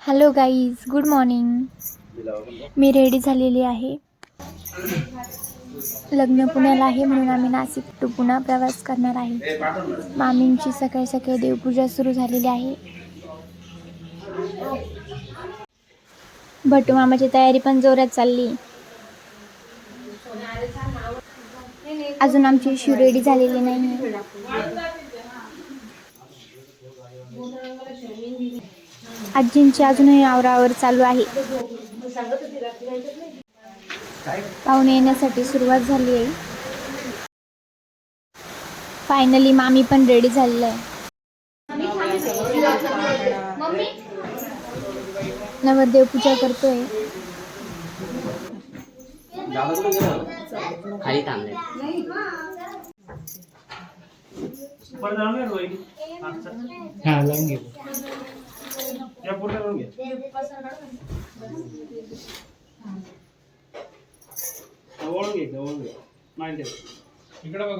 Hello guys, good morning. मी ready झालेली आहे. लग्न पुण्याला आहे म्हणून आम्ही नाशिक टू पुणा प्रवास करणार आहे. मामींची सकाळी सकाळी देवपूजा सुरू झालेली आहे. भटू मामाची तयारी पण जोरात चालली. अजून आमची शिव रेडी झालेली नाही. आजींची अजूनही आवरावर चालू आहे. पाहुणे येण्यासाठी सुरुवात झाली आहे. फायनली मामी पण रेडी झालेली आहे. नवरदेव पूजा करतोय. खाली थांबले. हा लावून घे. या पुढे लावून घे. ओळून घे, ओळून घे. माहिती इकडे बघा.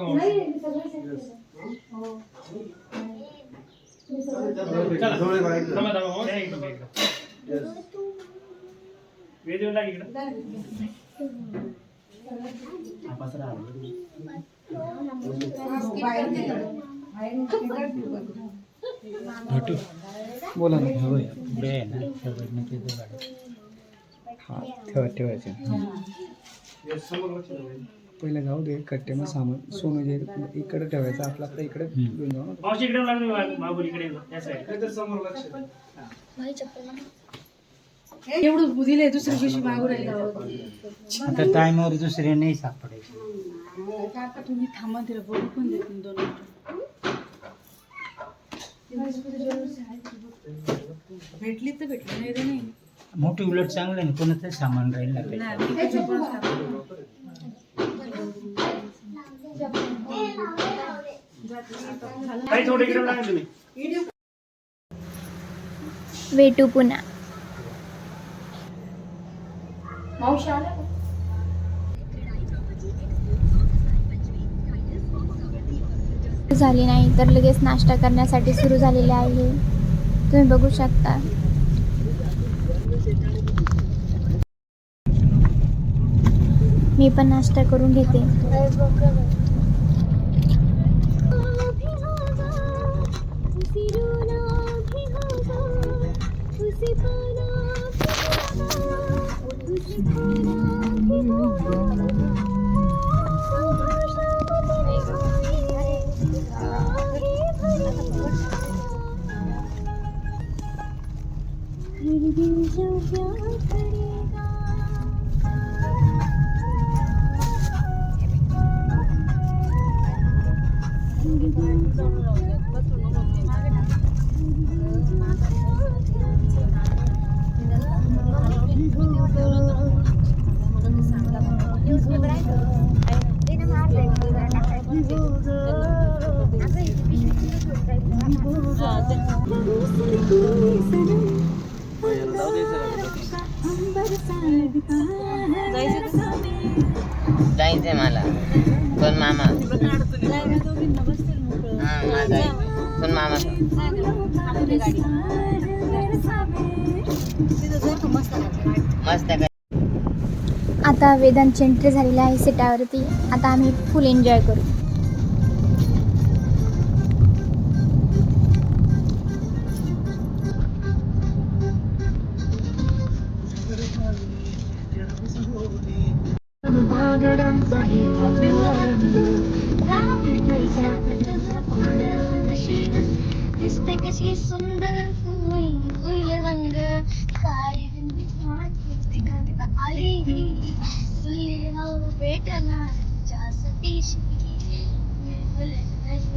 बोला ना. ठेवायचे पहिलं जाऊ दे. कट्टे मग सामान सोनं जे इकडे ठेवायचं आपलं आपलं इकडे घेऊन जाऊ. एवढं बुद्धीले दुसऱ्या दिवशी मागू राहिला. आता टाइमवर दुसरे नाही सापडायचे. काका तुम्ही थांबा, तिला बोलू पण देत नाही 2 मिनिटं. भेटली तर भेटली, नाही तर नाही. मोठी उलट चांगलं आहे. कोणाचं सामान राहील ना. Way to Poona. झाली नाही तर लगेच नाश्ता करण्यासाठी सुरू झालेले आहे. तुम्ही बघू शकता. मी पण नाश्ता करून घेते. जायचंय मला. पण मामा पण मामा मस्त. आता वेदांची एंट्री झालेली आहे सीटावरती. आता आम्ही फुल एन्जॉय करू. कशी सुंदर रंग काळी आली भेटला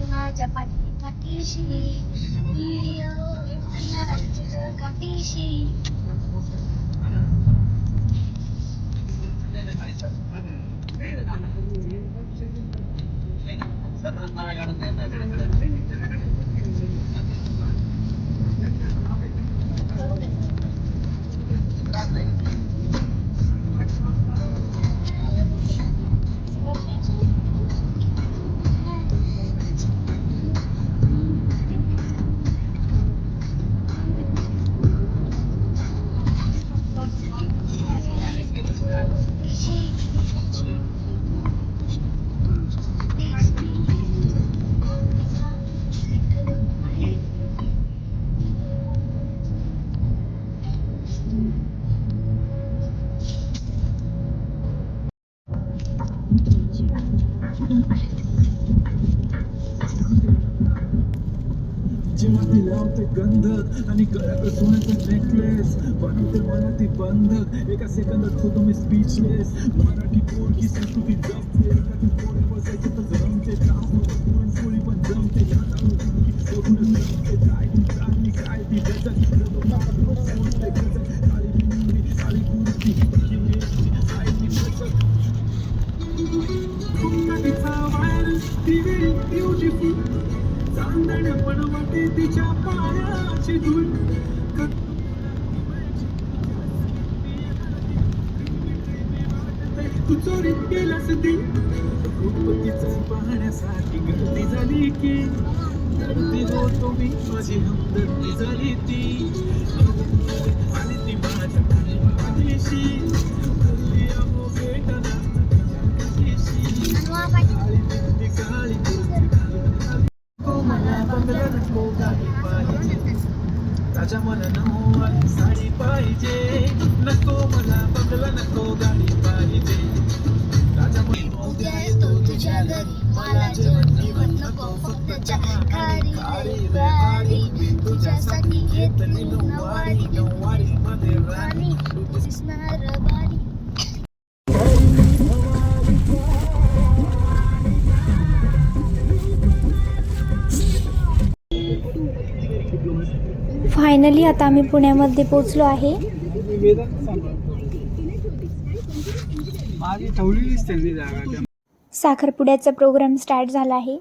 माझ्या पाठीशी काठीशी. लावते गंधक आणि गळ्यात सोन्याचं नेकलेस बनवते मला ती बंधक एका सेकंदात होतो मी स्पीचलेस मराठी पोरगी संस्कृती जपते एखादी पोरी बसायची तर जमते पुरणपोळी पण जमते बघून जमते काय ती चांगली काय ती गजल सोडते गजल काळी मुंगी काळी कुर्ती पक्की मिरची काय ती गजल तिचा वायर ती वेळी ब्युटिफुल चांदण्या पण वाटे तिच्या पायाची धूळ तू चोरीत गेलास ती तिचं पाहण्यासाठी गर्दी झाली की गर्दी होतो मी माझी हमदर्दी झाली ती आली ती माझ्या पाठीशी हल्ली अहो भेटना ती काळी मला बंगला नको गाडी पाहिजे राजा मला नऊवारी साडी पाहिजे नको मला बंगला नको गाडी पाहिजे राजा उद्या येतो तुझ्या घरी मला जेवण बिवण नको फक्त चहा खारी तुझ्यासाठी घेतली नऊवारी मध्ये राणी दिसणार बारी फायनली आता आम्ही पुण्यामध्ये पोचलो आहे. माझी ठेवलेलीच त्यांनी जागा साखरपुड्याचा प्रोग्राम स्टार्ट झाला आहे.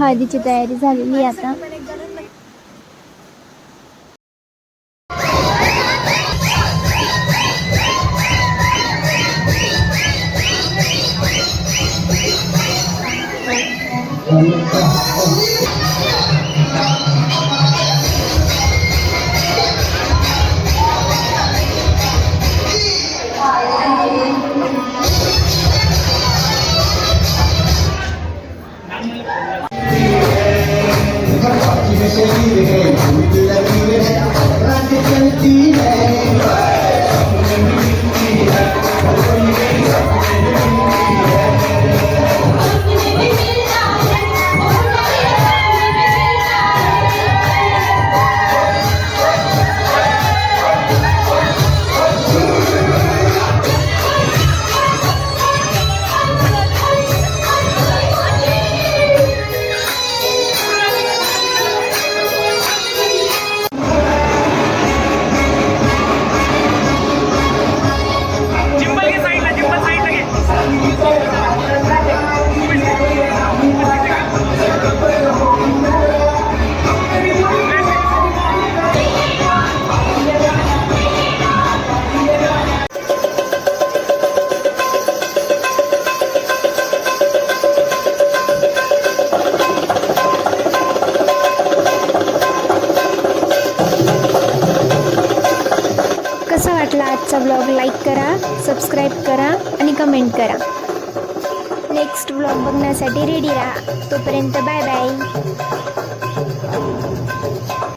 हळदीची तयारी झालेली आता. कसा वाटला आजचा ब्लॉग? लाईक करा, सबस्क्राईब करा आणि कमेंट करा. नेक्स्ट ब्लॉग बघण्यासाठी रेडी राहा. तोपर्यंत बाय बाय.